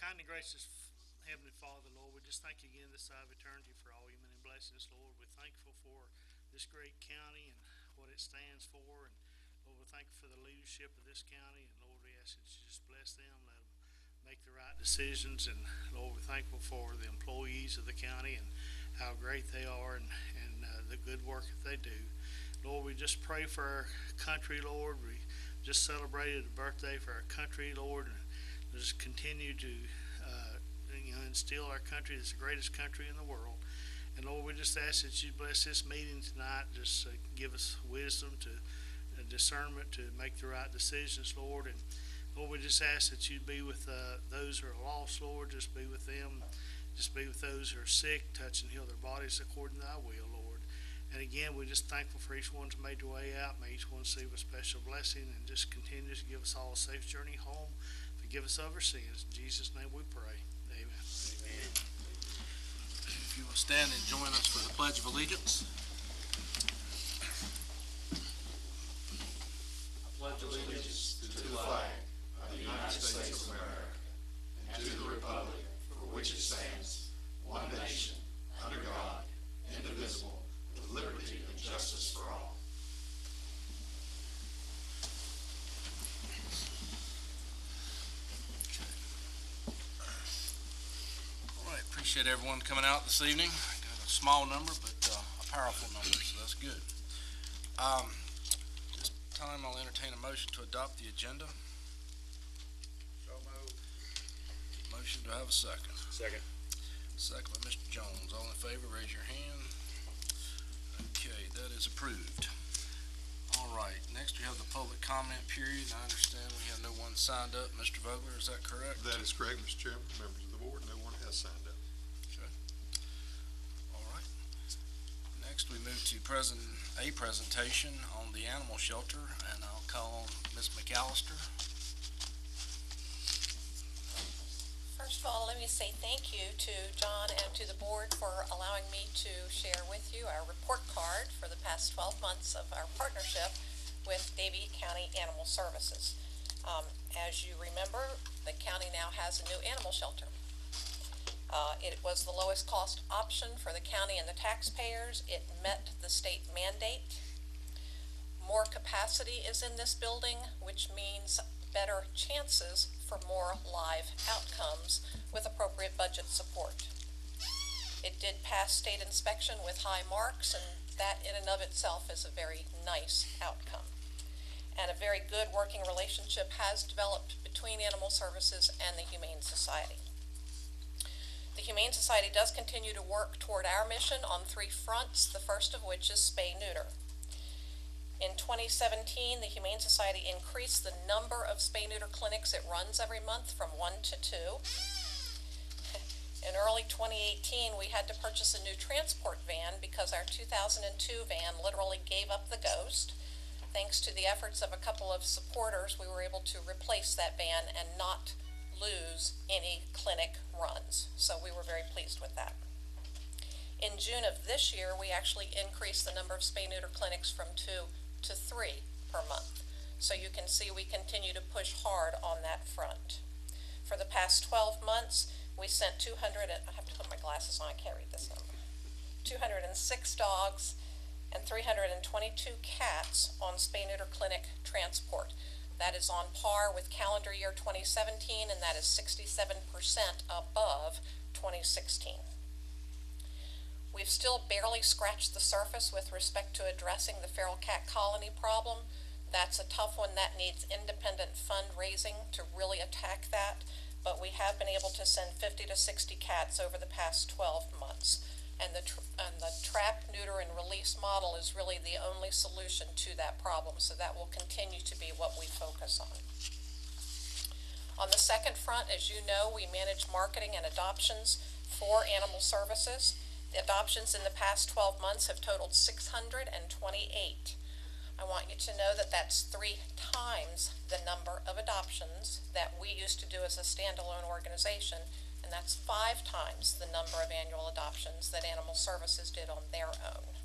Kind and gracious Heavenly Father, Lord, we just thank you again this side of eternity for all your many blessings, Lord. We're thankful for this great county and what it stands for. And Lord, we're thankful for the leadership of this county. And Lord, we ask that you just bless them, let them make the right decisions. And Lord, we're thankful for the employees of the county and how great they are and the good work that they do. Lord, we just pray for our country, Lord. We just celebrated a birthday for our country, Lord, and just continue to instill our country as the greatest country in the world. And Lord, we just ask that you bless this meeting tonight. Just give us wisdom to discernment to make the right decisions, Lord. And Lord, we just ask that you be with those who are lost, Lord. Just be with them. Just be with those who are sick. Touch and heal their bodies according to thy will, Lord. And again, we're just thankful for each one who's made their way out. May each one receive a special blessing and just continue to give us all a safe journey home. Forgive us of our sins. In Jesus' name we pray. Amen. Amen. If you will stand and join us for the Pledge of Allegiance. I pledge allegiance to the flag of the United States of America and to the republic for which it stands, one nation, under God, indivisible, with liberty and justice for all. All right, appreciate everyone coming out this evening. Got a small number, but a powerful number, so that's good. This time I'll entertain a motion to adopt the agenda. So moved. Motion, to have a second? Second. Second by Mr. Jones. All in favor, raise your hand. Okay, that is approved. All right, next we have the public comment period. I understand we have no one signed up. Mr. Vogler, is that correct? That is correct, Mr. Chairman. Members of the board, no one has signed up. Okay. All right. Next we move to a presentation on the animal shelter, and I'll call on Ms. McAllister. First of all, let me say thank you to John and to the board for allowing me to share with you our report card for the past 12 months of our partnership with Davie County Animal Services. As you remember, the county now has a new animal shelter. It was the lowest cost option for the county and the taxpayers. It met the state mandate. More capacity is in this building, which means better chances for more live outcomes with appropriate budget support. It did pass state inspection with high marks, and that in and of itself is a very nice outcome. And a very good working relationship has developed between Animal Services and the Humane Society. The Humane Society does continue to work toward our mission on 3 fronts, the first of which is spay-neuter. In 2017, the Humane Society increased the number of spay-neuter clinics it runs every month from 1 to 2. In early 2018, we had to purchase a new transport van because our 2002 van literally gave up the ghost. Thanks to the efforts of a couple of supporters, we were able to replace that van and not lose any clinic runs. So we were very pleased with that. In June of this year, we actually increased the number of spay-neuter clinics from 2 to 3 per month. So you can see we continue to push hard on that front. For the past 12 months, we sent 200, I have to put my glasses on, I can't read this number, 206 dogs and 322 cats on spay-neuter clinic transport. That is on par with calendar year 2017, and that is 67% above 2016. We've still barely scratched the surface with respect to addressing the feral cat colony problem. That's a tough one that needs independent fundraising to really attack that, but we have been able to send 50 to 60 cats over the past 12 months. And the trap, neuter, and release model is really the only solution to that problem, so that will continue to be what we focus on. On the second front, as you know, we manage marketing and adoptions for Animal Services. The adoptions in the past 12 months have totaled 628. I want you to know that that's 3 times the number of adoptions that we used to do as a standalone organization, and that's 5 times the number of annual adoptions that Animal Services did on their own.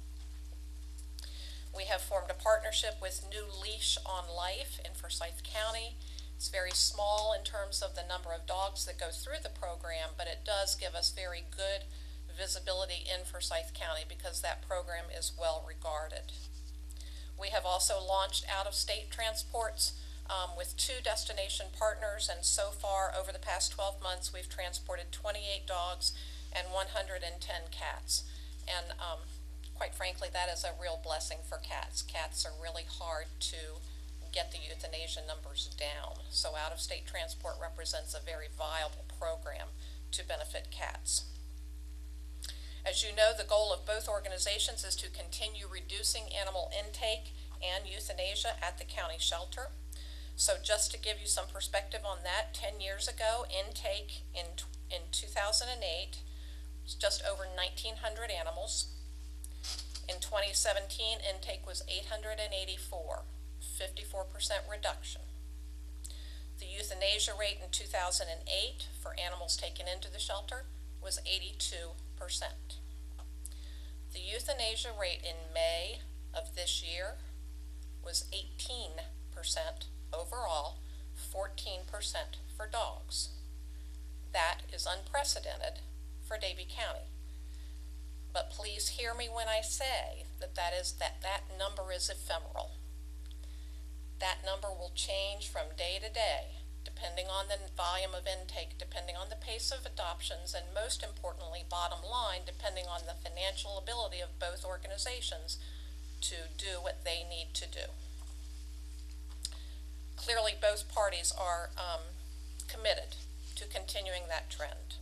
We have formed a partnership with New Leash on Life in Forsyth County. It's very small in terms of the number of dogs that go through the program, but it does give us very good visibility in Forsyth County because that program is well regarded. We have also launched out-of-state transports with 2 destination partners, and so far over the past 12 months we've transported 28 dogs and 110 cats. And quite frankly, that is a real blessing for cats. Cats are really hard to get the euthanasia numbers down, so out-of-state transport represents a very viable program to benefit cats. As you know, the goal of both organizations is to continue reducing animal intake and euthanasia at the county shelter. So just to give you some perspective on that, 10 years ago, intake in 2008 was just over 1,900 animals. In 2017, intake was 884, 54% reduction. The euthanasia rate in 2008 for animals taken into the shelter was 82%. The euthanasia rate in May of this year was 18% overall, 14% for dogs. That is unprecedented for Davie County. But please hear me when I say that number is ephemeral. That number will change from day to day, depending on the volume of intake, depending on the pace of adoptions, and most importantly, bottom line, depending on the financial ability of both organizations to do what they need to do. Clearly, both parties are committed to continuing that trend.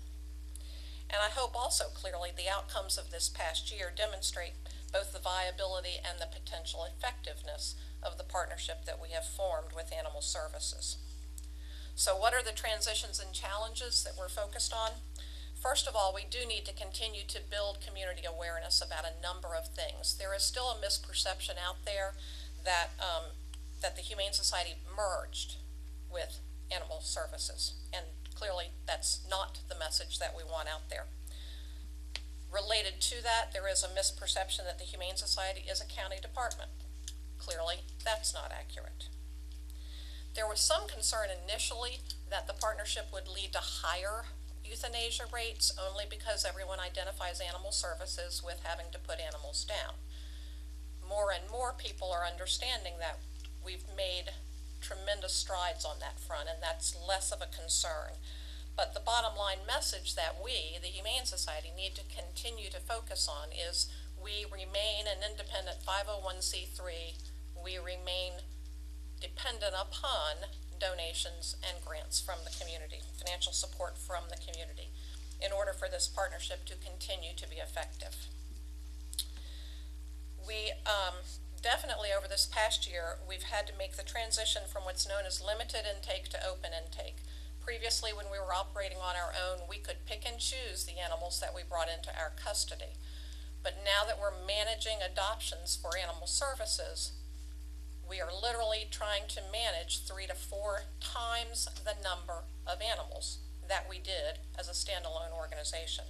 And I hope also clearly the outcomes of this past year demonstrate both the viability and the potential effectiveness of the partnership that we have formed with Animal Services. So what are the transitions and challenges that we're focused on? First of all, we do need to continue to build community awareness about a number of things. There is still a misperception out there that the Humane Society merged with Animal Services, and clearly that's not the message that we want out there. Related to that, there is a misperception that the Humane Society is a county department. Clearly, that's not accurate. There was some concern initially that the partnership would lead to higher euthanasia rates only because everyone identifies Animal Services with having to put animals down. More and more people are understanding that we've made tremendous strides on that front, and that's less of a concern. But the bottom line message that we, the Humane Society, need to continue to focus on is we remain an independent 501c3. We remain dependent upon donations and grants from the community, financial support from the community, in order for this partnership to continue to be effective. We definitely over this past year, we've had to make the transition from what's known as limited intake to open intake. Previously, when we were operating on our own, we could pick and choose the animals that we brought into our custody. But now that we're managing adoptions for Animal Services, we are literally trying to manage 3 to 4 times the number of animals that we did as a standalone organization.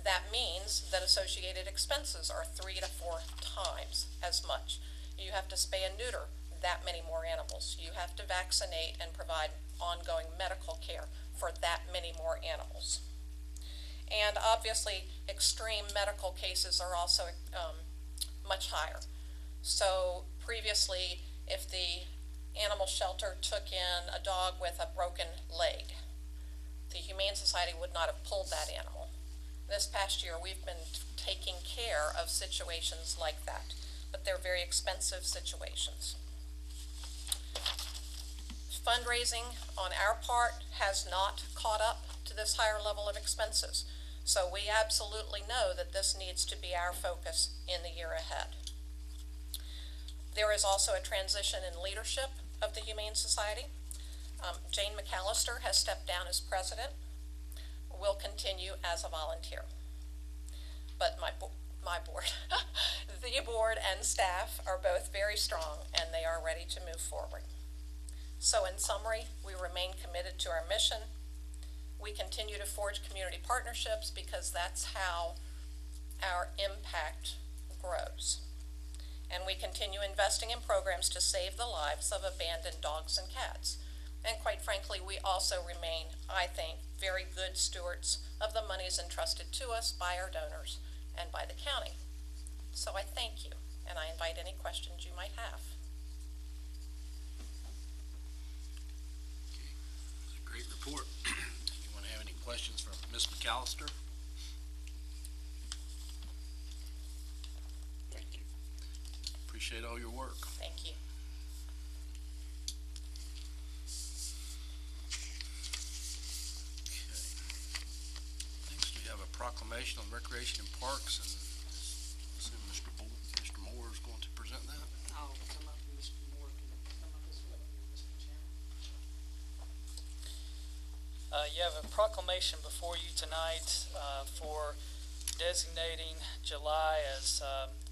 That means that associated expenses are 3 to 4 times as much. You have to spay and neuter that many more animals. You have to vaccinate and provide ongoing medical care for that many more animals. And obviously, extreme medical cases are also much higher. So previously, if the animal shelter took in a dog with a broken leg, the Humane Society would not have pulled that animal. This past year, we've been taking care of situations like that, but they're very expensive situations. Fundraising on our part has not caught up to this higher level of expenses, so we absolutely know that this needs to be our focus in the year ahead. There is also a transition in leadership of the Humane Society. Jane McAllister has stepped down as president. Will continue as a volunteer. But my board, the board and staff are both very strong, and they are ready to move forward. So in summary, we remain committed to our mission. We continue to forge community partnerships because that's how our impact grows. And we continue investing in programs to save the lives of abandoned dogs and cats. And quite frankly, we also remain, I think, very good stewards of the monies entrusted to us by our donors and by the county. So I thank you, and I invite any questions you might have. That's a great report. Anyone have any questions for Ms. McAllister? Thank you. Appreciate all your work. Thank you. Next, we have a proclamation on recreation and parks, and I assume Mr. Moore is going to present that. I'll come up and Mr. Moore can come up as well, Mr. Chairman. You have a proclamation before you tonight for designating July as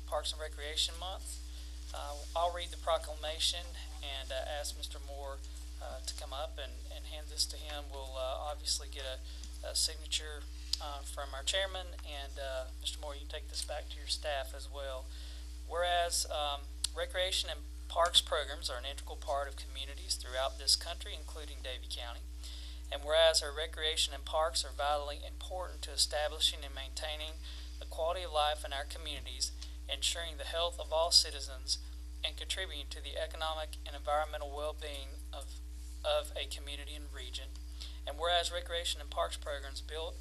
Parks and Recreation Month. I'll read the proclamation and ask Mr. Moore to come up and hand this to him. We'll obviously get a signature from our chairman, and Mr. Moore, you can take this back to your staff as well. Whereas recreation and parks programs are an integral part of communities throughout this country, including Davie County. And whereas our recreation and parks are vitally important to establishing and maintaining the quality of life in our communities, ensuring the health of all citizens, and contributing to the economic and environmental well-being of a community and region. And whereas recreation and parks programs built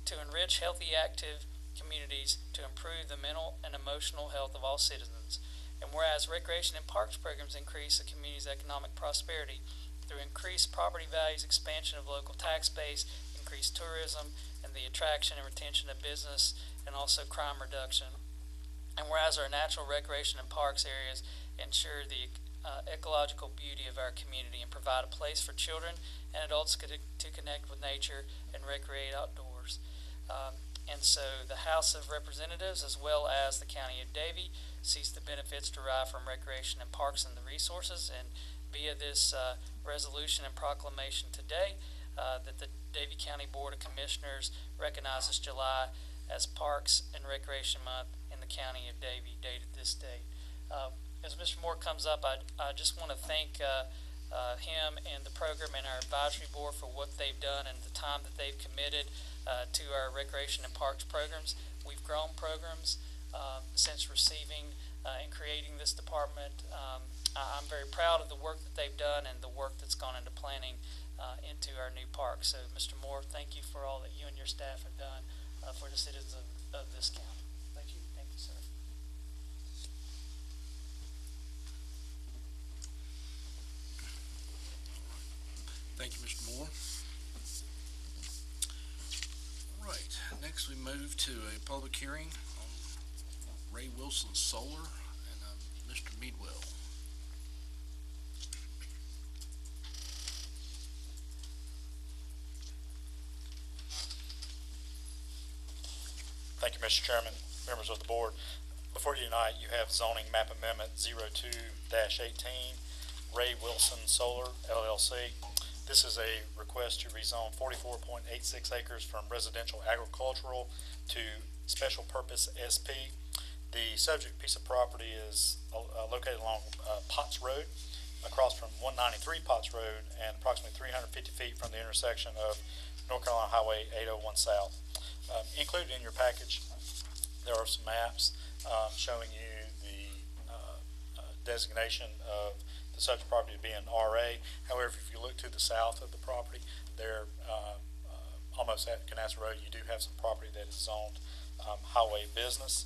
to enrich healthy, active communities to improve the mental and emotional health of all citizens. And whereas recreation and parks programs increase a community's economic prosperity through increased property values, expansion of local tax base, increased tourism, and the attraction and retention of business, and also crime reduction. And whereas our natural recreation and parks areas ensure the ecological beauty of our community and provide a place for children and adults to connect with nature and recreate outdoors. And so the House of Representatives, as well as the County of Davie, sees the benefits derived from recreation and parks and the resources, and via this resolution and proclamation today, that the Davie County Board of Commissioners recognizes July as Parks and Recreation Month in the County of Davie, dated this date. As Mr. Moore comes up, I just want to thank him and the program and our advisory board for what they've done and the time that they've committed to our recreation and parks programs. We've grown programs since receiving and creating this department. I'm very proud of the work that they've done and the work that's gone into planning into our new park. So, Mr. Moore, thank you for all that you and your staff have done for the citizens of this county. Thank you, sir. Thank you, Mr. Moore. All right, next we move to a public hearing on Ray Wilson Solar and Mr. Meadwell. Thank you, Mr. Chairman, members of the board. Before you tonight, you have zoning map amendment 02-18, Ray Wilson Solar, LLC. This is a request to rezone 44.86 acres from residential agricultural to special purpose SP. The subject piece of property is located along Potts Road, across from 193 Potts Road, and approximately 350 feet from the intersection of North Carolina Highway 801 South. Included in your package, there are some maps showing you the designation of the subject property to be an RA. However, if you look to the south of the property, there, almost at Canassa Road, you do have some property that is zoned highway business.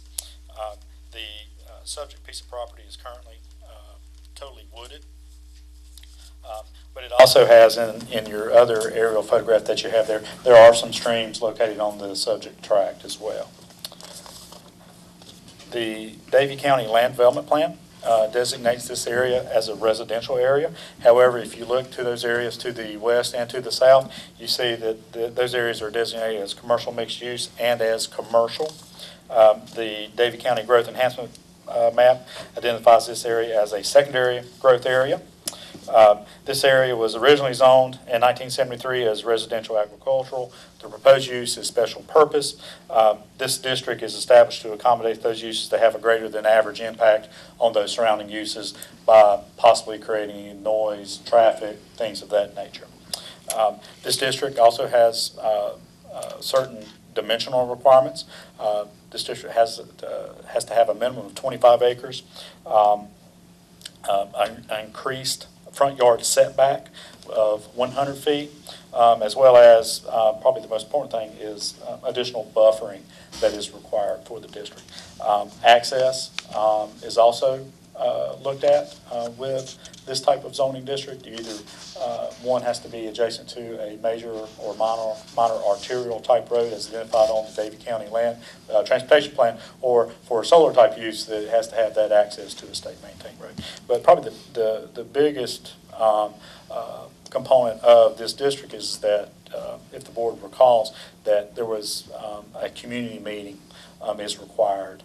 The subject piece of property is currently totally wooded. But it also has in your other aerial photograph that you have there are some streams located on the subject tract as well. The Davie County Land Development Plan designates this area as a residential area. However, if you look to those areas to the west and to the south, you see that those areas are designated as commercial mixed use and as commercial. The Davie County Growth Enhancement Map identifies this area as a secondary growth area. This area was originally zoned in 1973 as residential agricultural. The proposed use is special purpose. This district is established to accommodate those uses that have a greater than average impact on those surrounding uses by possibly creating noise, traffic, things of that nature. This district also has certain dimensional requirements. This district has to have a minimum of 25 acres, an increased front yard setback of 100 feet, as well as probably the most important thing is additional buffering that is required for the district. Access is also looked at with this type of zoning district. Either one has to be adjacent to a major or minor arterial type road as identified on the Davie County land transportation plan, or for a solar type use that it has to have that access to a state maintained road. But probably the biggest component of this district is that if the board recalls that there was a community meeting is required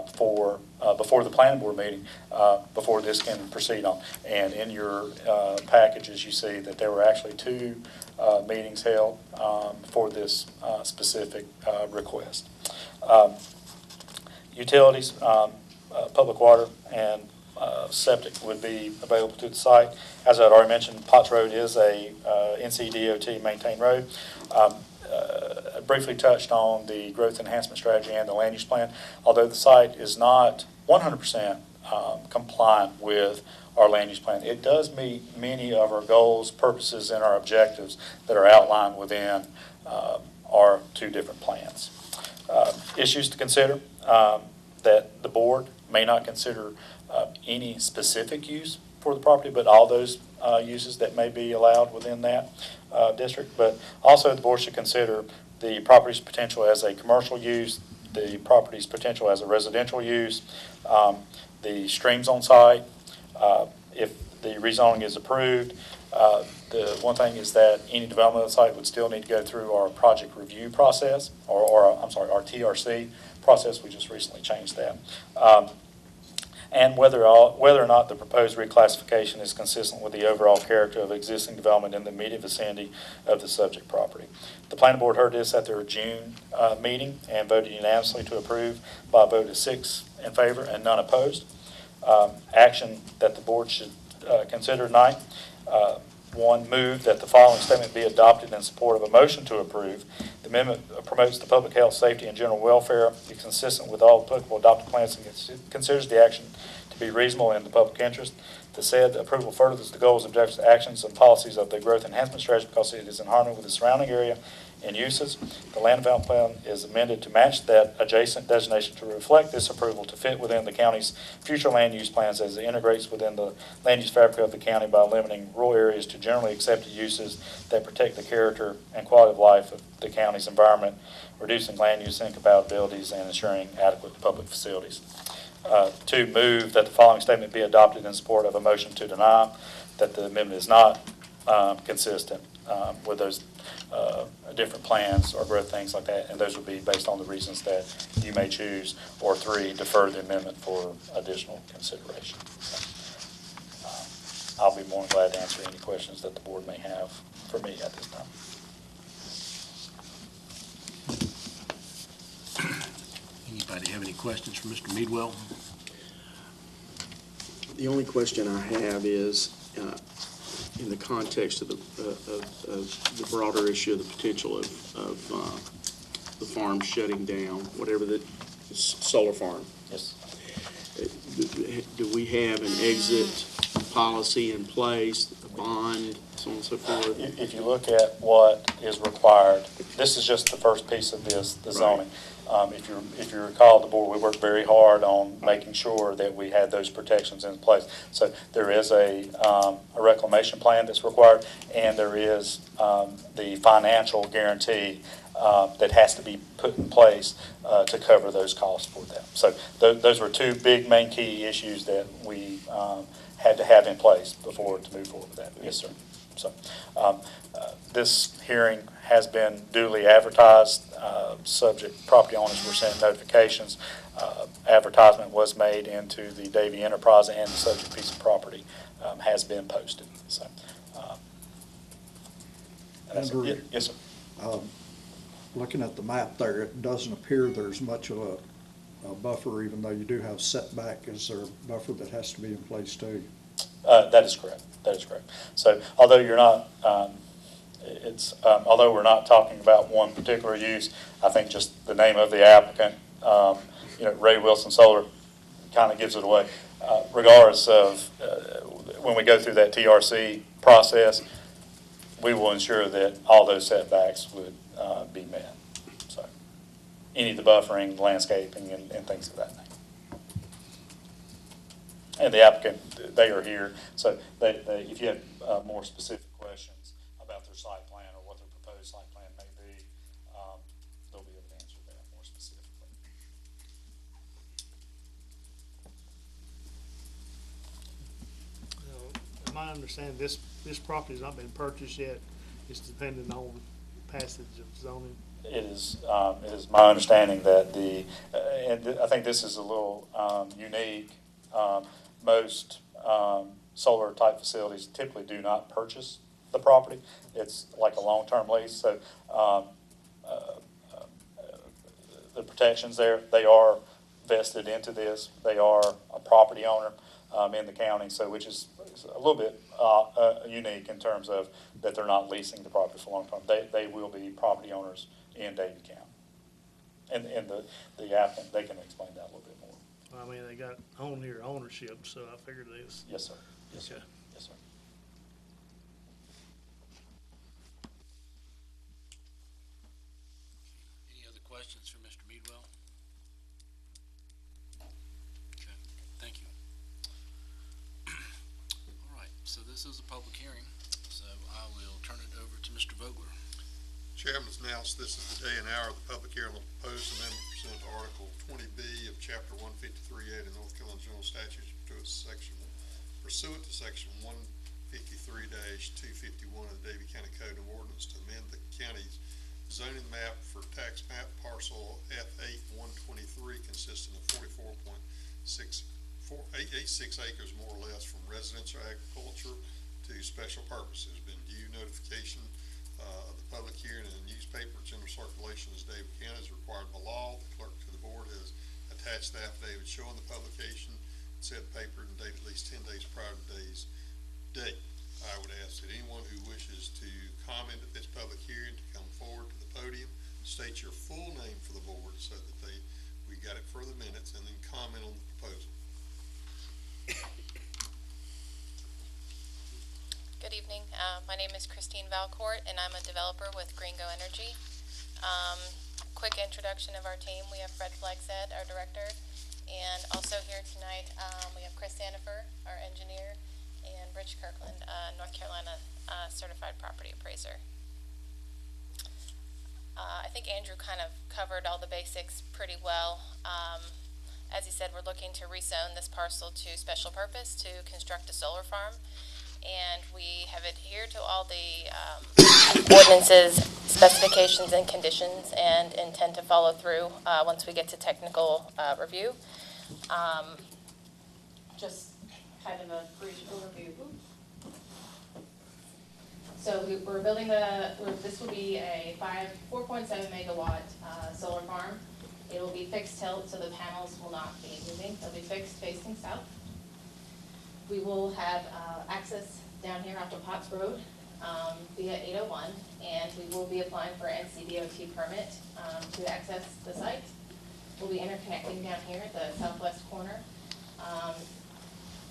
before the planning board meeting, before this can proceed on. And in your packages, you see that there were actually 2 meetings held for this specific request. Utilities, public water, and septic would be available to the site. As I'd already mentioned, Potts Road is a NCDOT maintained road. I briefly touched on the growth enhancement strategy and the land use plan. Although the site is not 100% compliant with our land use plan, it does meet many of our goals, purposes, and our objectives that are outlined within our 2 different plans. Issues to consider that the board may not consider any specific use for the property, but all those uses that may be allowed within that district. But also the board should consider the property's potential as a commercial use, the property's potential as a residential use, the streams on site. If the rezoning is approved, the one thing is that any development of the site would still need to go through our project review process, or I'm sorry, our TRC process. We just recently changed that. And whether or not the proposed reclassification is consistent with the overall character of existing development in the immediate vicinity of the subject property. The planning board heard this at their June meeting and voted unanimously to approve by a vote of 6 in favor and none opposed. Action that the board should consider tonight. 1, move that the following statement be adopted in support of a motion to approve. The amendment promotes the public health, safety, and general welfare, is consistent with all applicable adopted plans, and considers the action to be reasonable in the public interest. The said approval furthers the goals, objectives, actions, and policies of the growth enhancement strategy because it is in harmony with the surrounding area and uses. The land development plan is amended to match that adjacent designation to reflect this approval to fit within the county's future land use plans as it integrates within the land use fabric of the county by limiting rural areas to generally accepted uses that protect the character and quality of life of the county's environment, reducing land use incompatibilities and ensuring adequate public facilities. 2, move that the following statement be adopted in support of a motion to deny that the amendment is not consistent with those different plans or growth things like that, and those would be based on the reasons that you may choose. Or 3, defer the amendment for additional consideration. I'll be more than glad to answer any questions that the board may have for me at this time. Anybody have any questions for Mr. Meadwell? The only question I have is, in the context of the broader issue of the potential of the farm shutting down, whatever the solar farm. Yes. Do we have an exit policy in place, a bond, so on and so forth? If you look at what is required, this is just the first piece of this, the zoning. If you recall, the board, we worked very hard on making sure that we had those protections in place. So there is a reclamation plan that's required, and there is the financial guarantee that has to be put in place to cover those costs for them. So those were 2 big main key issues that we had to have in place before to move forward with that. Yes, sir. So this hearing has been duly advertised. Subject property owners were sent notifications. Advertisement was made into the Davie Enterprise and the subject piece of property has been posted, so. And that's it. Andrew. Yes, sir. Looking at the map there, it doesn't appear there's much of a buffer, even though you do have setback. Is there a buffer that has to be in place too? That is correct. That is correct. So although you're not, although we're not talking about one particular use, I think just the name of the applicant, Ray Wilson Solar, kind of gives it away. Regardless of when we go through that TRC process, we will ensure that all those setbacks would be met. So any of the buffering, landscaping, and things of that nature. And the applicant, they are here, so they if you have more specific questions about their site plan or what their proposed site plan may be, they'll be able to answer that more specifically. My understanding, this property's not been purchased yet. It's dependent on passage of zoning. It is my understanding that and I think this is a little unique. Most solar type facilities typically do not purchase the property. It's like a long-term lease, so the protections there, they are vested into this. They are a property owner in the county, so which is a little bit unique in terms of that they're not leasing the property for long term. They will be property owners in Davie County. And the applicant, they can explain that a little bit more. I mean, they got on here ownership, so I figured this. Yes, sir. Yes, sir. Okay. Yes, sir. Any other questions for Mr. Meadwell? Okay, thank you. All right, so this is a public hearing, so I will turn it over to Mr. Vogler. Chairman has announced this is the day and hour of the public hearing on the proposed amendment pursuant to Article 20B of Chapter 153A of the North Carolina General Statutes pursuant to Section 153-251 of the Davie County Code of Ordinance to amend the county's zoning map for tax map parcel F8-123 consisting of 44.886 acres more or less from residential agriculture to special purposes. Been due notification of the public hearing in the newspaper. General circulation is Davie County is required by law. The clerk to the board has attached the affidavit showing the publication, said paper, and dated at least 10 days prior to today's date. I would ask that anyone who wishes to comment at this public hearing to come forward to the podium, state your full name for the board so that we got it for the minutes, and then comment on the proposal. Good evening. My name is Christine Valcourt, and I'm a developer with Greengo Energy. Quick introduction of our team. We have Fred Flagstead, our director, and also here tonight we have Chris Sandifer, our engineer, and Rich Kirkland, North Carolina certified property appraiser. I think Andrew kind of covered all the basics pretty well. As he said, we're looking to rezone this parcel to special purpose to construct a solar farm. And we have adhered to all the ordinances, specifications, and conditions, and intend to follow through once we get to technical review. Just kind of a brief overview. So we're building this will be a 4.7 megawatt solar farm. It will be fixed tilt, so the panels will not be moving. They'll be fixed facing south. We will have access down here off of Potts Road via 801, and we will be applying for an NCDOT permit to access the site. We'll be interconnecting down here at the southwest corner.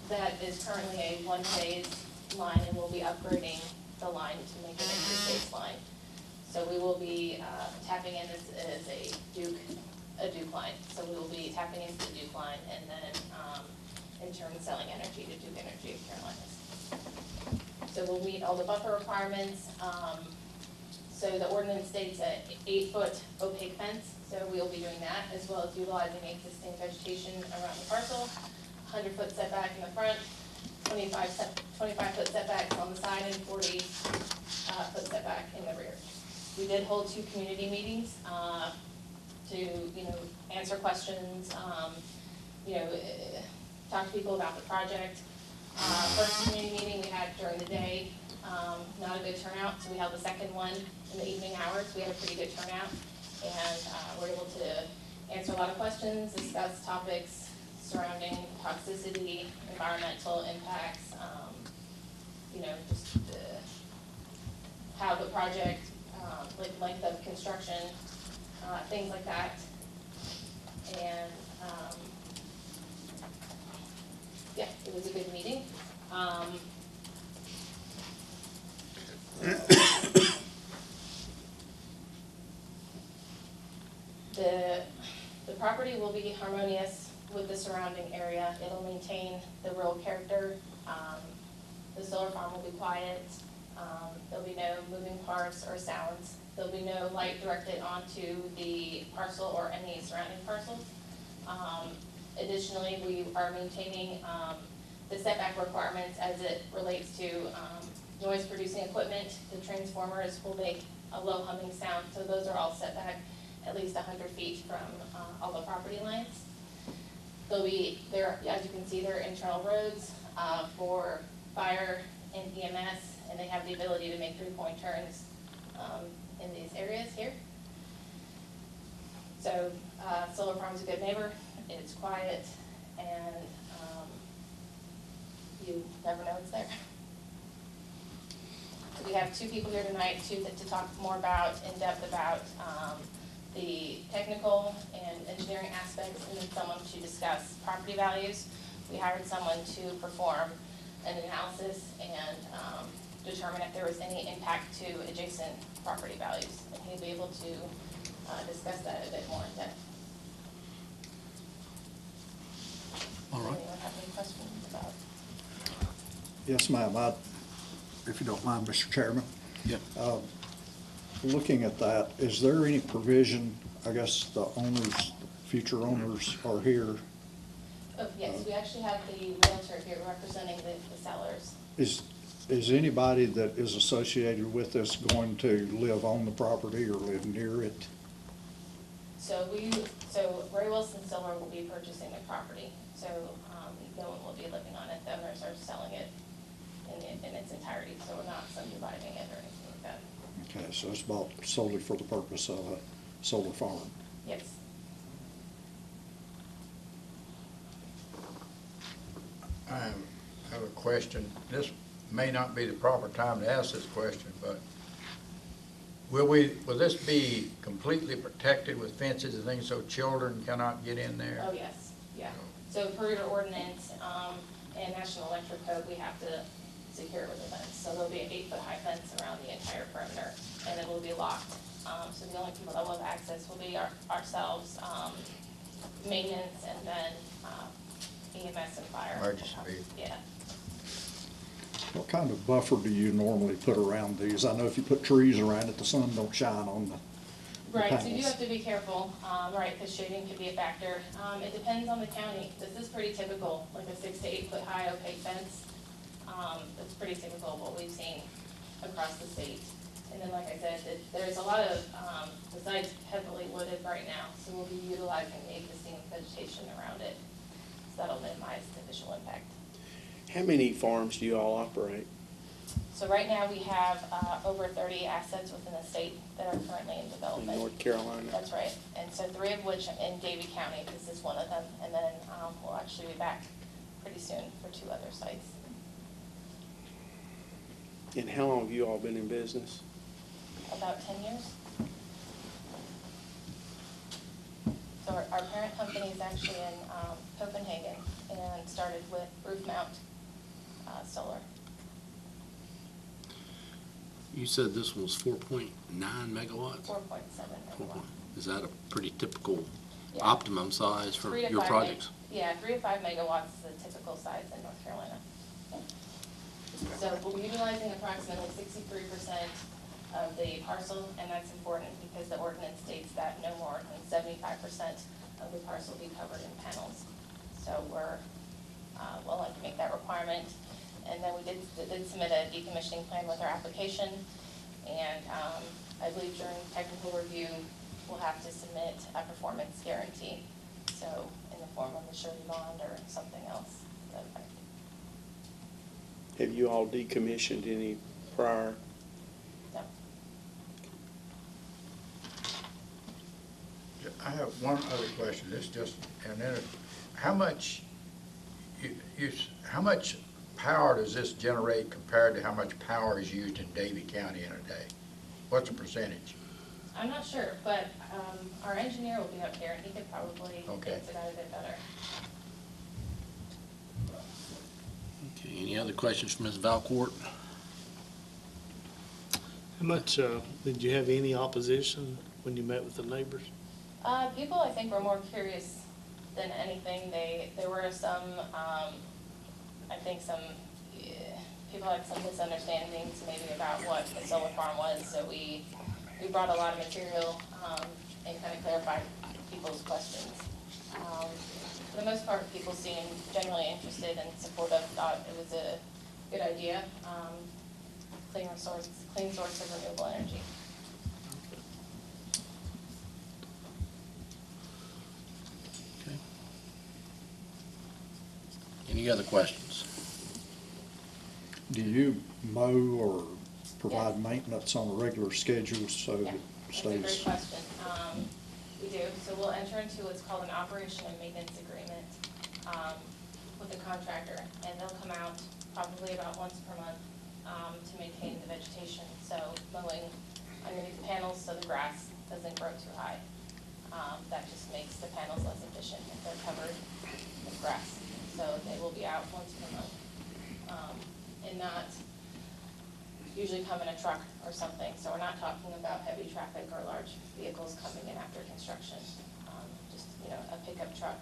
That is currently a one-phase line, and we'll be upgrading the line to make it a two-phase line. So we will be tapping in as a Duke line. So we will be tapping into the Duke line, and then in turn selling energy to Duke Energy of Carolinas. So we'll meet all the buffer requirements. So the ordinance states an 8-foot opaque fence, so we'll be doing that, as well as utilizing existing vegetation around the parcel, 100-foot setback in the front, 25-foot setbacks on the side, and 40-foot setback in the rear. We did hold 2 community meetings to answer questions, talk to people about the project. First community meeting we had during the day, not a good turnout, so we held the second one in the evening hours. We had a pretty good turnout, and we're able to answer a lot of questions, discuss topics surrounding toxicity, environmental impacts, just how the project, like length of construction, things like that. And, yeah, it was a good meeting. The property will be harmonious with the surrounding area. It'll maintain the rural character. The solar farm will be quiet. There'll be no moving parts or sounds. There'll be no light directed onto the parcel or any surrounding parcels. Additionally, we are maintaining the setback requirements as it relates to noise producing equipment. The transformers will make a low humming sound, so those are all set back at least 100 feet from all the property lines. They'll be there, as you can see, there are internal roads for fire and EMS, and they have the ability to make 3-point turns in these areas here. So solar farm's a good neighbor. It's quiet, and you never know it's there. So we have 2 people here tonight to talk more about, in depth about the technical and engineering aspects, and then someone to discuss property values. We hired someone to perform an analysis and determine if there was any impact to adjacent property values, and he'll be able to discuss that a bit more in depth. All right. Anyone have any questions about? Yes, ma'am. If you don't mind, Mr. Chairman. Yeah. Looking at that, is there any provision, I guess the owners, future owners are here, Oh, yes, we actually have the realtor here representing the sellers. is anybody that is associated with this going to live on the property or live near it? So Ray Wilson Solar will be purchasing the property, so no one will be living on it. The owners are selling it in its entirety, so we're not subdividing it or anything like that. Okay, so it's bought solely for the purpose of a solar farm. Yes. I have a question. This may not be the proper time to ask this question, but will this be completely protected with fences and things so children cannot get in there? Oh, yes, yeah. So per your ordinance and National Electric Code, we have to secure it with a fence. So there'll be an 8-foot high fence around the entire perimeter, and it will be locked. So the only people that will have access will be ourselves, maintenance, and then EMS and fire. Emergency vehicle. Yeah. What kind of buffer do you normally put around these? I know if you put trees around it, the sun don't shine on the Right, so you panels. have to be careful, right, because shading could be a factor. It depends on the county. This is pretty typical, like a 6 to 8 foot high opaque fence. That's pretty typical of what we've seen across the state. And then, like I said, there's a lot of, the site's heavily wooded right now, so we'll be utilizing the existing vegetation around it. So that'll minimize the visual impact. How many farms do you all operate? So right now, we have over 30 assets within the state that are currently in In development. North Carolina? That's right, and so 3 of which in Davie County, this is one of them, and then we'll actually be back pretty soon for 2 other sites. And how long have you all been in business? About 10 years. So our parent company is actually in Copenhagen and started with roof mount solar. You said this was 4.9 megawatts? 4.7 megawatts. Is that a pretty typical Yeah. optimum size for 3 to your 5 projects? Yeah, 3 to 5 megawatts is the typical size in North Carolina. So we'll be utilizing approximately 63% of the parcel, and that's important because the ordinance states that no more than 75% of the parcel be covered in panels. So we're willing to make that requirement. And then we did submit a decommissioning plan with our application, and I believe during technical review, we'll have to submit a performance guarantee, so in the form of a surety bond or something else to that effect. Have you all decommissioned any prior? I have one other question, this just, and then, how much, how much power does this generate compared to how much power is used in Davie County in a day? What's the percentage? I'm not sure, but, our engineer will be up here and he could probably Okay. answer that a bit better. Okay, any other questions for Ms. Valcourt? How much, did you have any opposition when you met with the neighbors? People, I think, were more curious than anything. There were some, I think people had some misunderstandings maybe about what the solar farm was, so we brought a lot of material, and kind of clarified people's questions. For the most part, people seemed generally interested and supportive, thought it was a good idea, clean source of renewable energy. Okay. Any other questions? Do you mow or provide maintenance on a regular schedule so Yeah, it that's a great stays? question. We do, so we'll enter into what's called an operation and maintenance agreement, with the contractor, and they'll come out probably about once per month, to maintain the vegetation, so mowing underneath the panels so the grass doesn't grow too high. That just makes the panels less efficient if they're covered with grass, so they will be out once per month. And not usually come in a truck or something, so we're not talking about heavy traffic or large vehicles coming in after construction. Just, a pickup truck,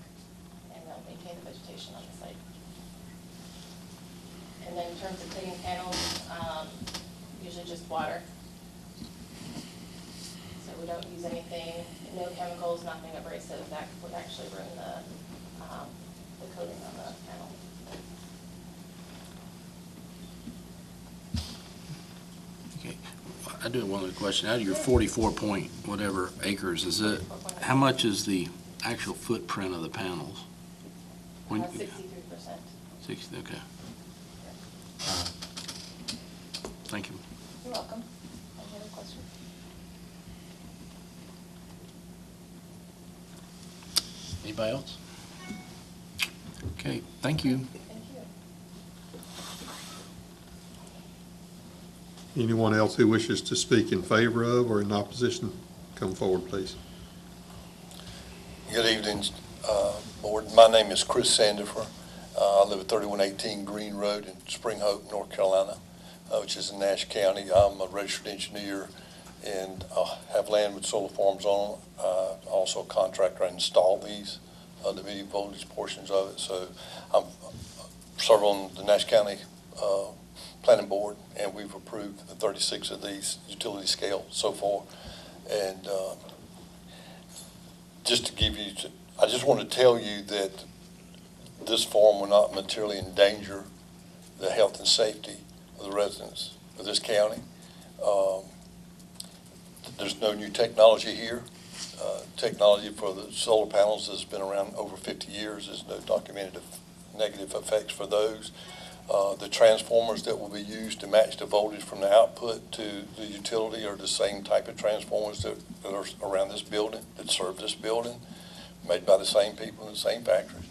and they'll maintain the vegetation on the site. And then in terms of cleaning panels, usually just water. So we don't use anything, no chemicals, nothing abrasive, that would actually ruin the coating on the panel. Okay, I do have one other question. Out of your 44 point whatever acres, is it, how much is the actual footprint of the panels? 63%. 60, okay. Thank you. You're welcome. Any other questions? Anybody else? Okay, thank you. Thank you. Anyone else who wishes to speak in favor of or in opposition, come forward, please. Good evening, Board. My name is Chris Sandifer. I live at 3118 Green Road in Spring Hope, North Carolina, which is in Nash County. I'm a registered engineer and have land with solar farms on. Also a contractor. I install these, the medium voltage portions of it. So I'm serve on the Nash County Planning Board, and we've approved 36 of these utility scale so far. And just to give you, I just want to tell you that this farm will not materially endanger the health and safety of the residents of this county. There's no new technology here. Technology for the solar panels has been around over 50 years. There's no documented negative effects for those. The transformers that will be used to match the voltage from the output to the utility are the same type of transformers that are around this building, that serve this building, made by the same people in the same factories.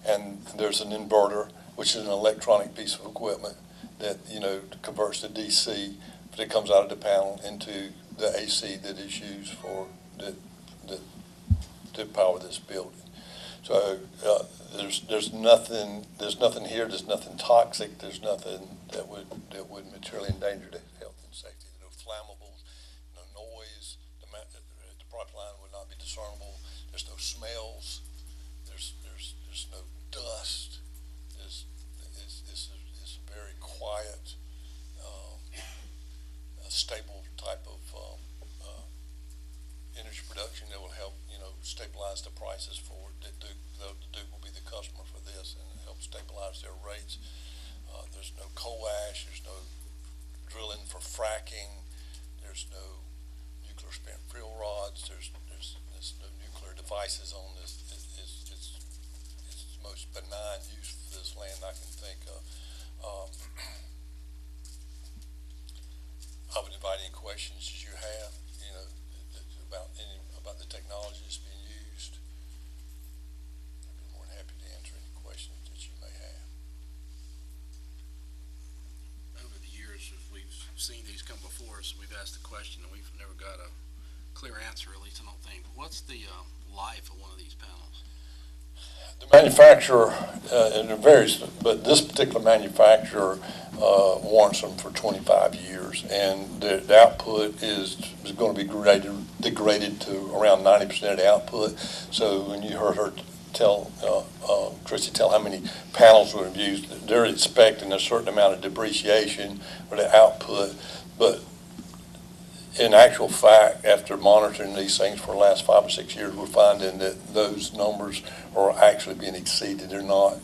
And there's an inverter, which is an electronic piece of equipment that, converts the DC that comes out of the panel into the AC that is used for to power this building. So there's nothing here. There's nothing toxic. There's nothing that would materially endanger the health and safety. No flammables, no noise. The product line would not be discernible. There's no smells. There's no dust. It's a very quiet, stable type of energy production that will help, stabilize the prices for Duke will be the customer for this and help stabilize their rates. There's no coal ash. There's no drilling for fracking. There's no nuclear spent fuel rods. There's no nuclear devices on this. It's the most benign use for this land I can think of. we've seen these come before us, we've asked the question, and we've never got a clear answer, at least I don't think. What's the life of one of these panels? The manufacturer, and it varies, but this particular manufacturer warrants them for 25 years, and the output is going to be degraded to around 90% of the output. So when you heard her tell, Chrissy tell how many panels were used, they're expecting a certain amount of depreciation for the output, but in actual fact, after monitoring these things for the last 5 or 6 years, we're finding that those numbers are actually being exceeded. They're not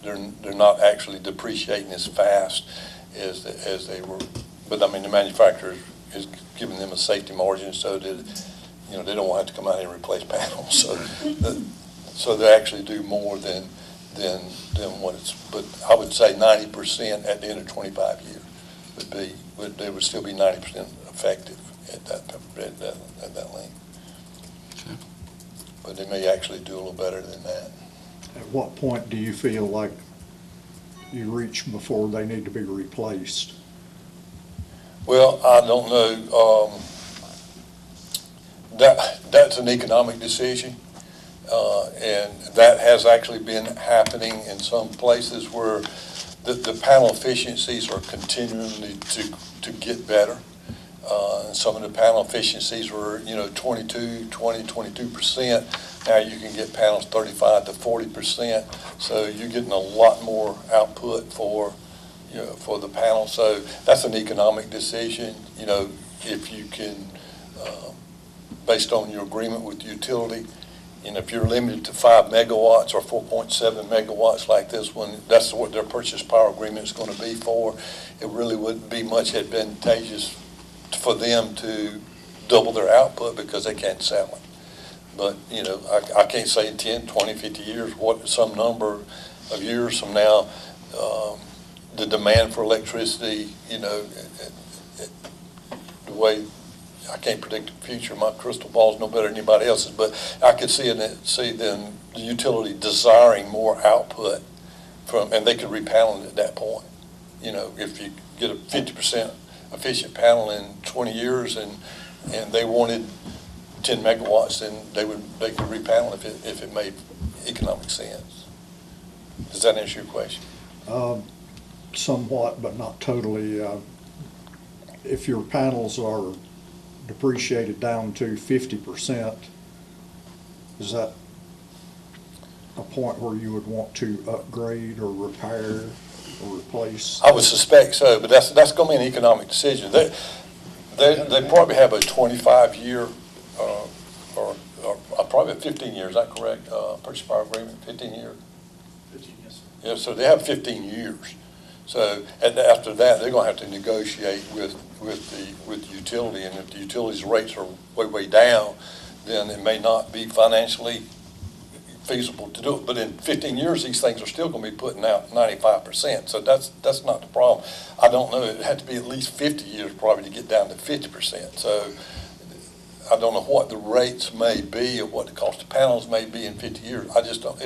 actually depreciating as fast as they were. But I mean, the manufacturer is giving them a safety margin so that, you know, they don't want to have to come out here and replace panels. So they actually do more than what it's. But I would say 90% at the end of 25 years they would still be 90% effective at that length. Okay. But they may actually do a little better than that. At what point do you feel like you reach before they need to be replaced? Well, I don't know. That's an economic decision, and that has actually been happening in some places where the panel efficiencies are continually to get better. Some of the panel efficiencies were, 22%. Now you can get panels 35 to 40%. So you're getting a lot more output for the panel. So that's an economic decision. If you can, based on your agreement with the utility, if you're limited to 5 megawatts or 4.7 megawatts like this one, that's what their purchase power agreement is going to be for. It really wouldn't be much advantageous for them to double their output because they can't sell it. But, I can't say in 10, 20, 50 years, some number of years from now, the demand for electricity, the way I can't predict the future, my crystal ball is no better than anybody else's, but I could see the utility desiring more output and they could repanel it at that point. If you get a 50% efficient panel in 20 years and they wanted 10 megawatts, then they could repanel if it made economic sense. Does that answer your question? Somewhat, but not totally. If your panels are depreciated down to 50%, is that a point where you would want to upgrade or repair or replace? I would suspect so, but that's going to be an economic decision. They probably have a 25-year or probably a 15-year. Is that correct? Purchase power agreement, 15 years. 15, yes, sir. Yeah, so they have 15 years. So after that, they're going to have to negotiate with the utility, and if the utility's rates are way down, then it may not be financially feasible to do it. But in 15 years, these things are still going to be putting out 95%. So that's not the problem. I don't know. It had to be at least 50 years probably to get down to 50%. So I don't know what the rates may be or what the cost of panels may be in 50 years. I just don't.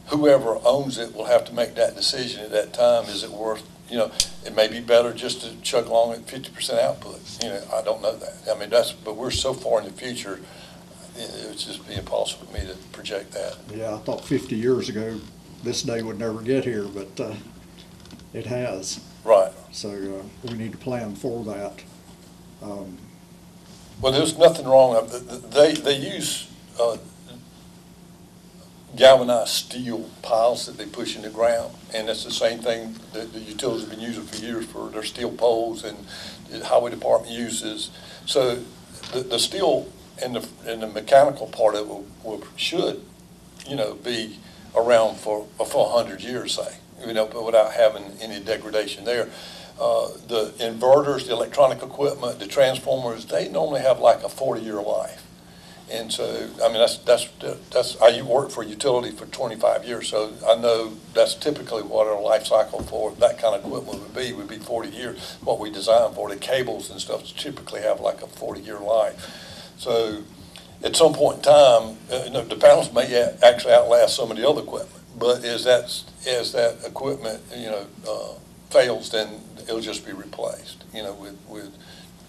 Whoever owns it will have to make that decision at that time. Is it worth? It may be better just to chug along at 50% output. I don't know that. I mean, but we're so far in the future. It would just be impossible for me to project that. Yeah, I thought 50 years ago this day would never get here, but it has. Right. So we need to plan for that. Well, there's nothing wrong. They use galvanized steel piles that they push in the ground, and that's the same thing that the utilities have been using for years for their steel poles, and the highway department uses. So the steel and the mechanical part of it should, be around for 100 years, say, but without having any degradation there. The inverters, the electronic equipment, the transformers, they normally have like a 40-year life. And so, I mean, I worked for a utility for 25 years, so I know that's typically what our life cycle for that kind of equipment would be 40 years. What we design for, the cables and stuff, typically have like a 40-year life. So at some point in time, the panels may actually outlast some of the other equipment, but as that equipment, fails, then it'll just be replaced, you know, with,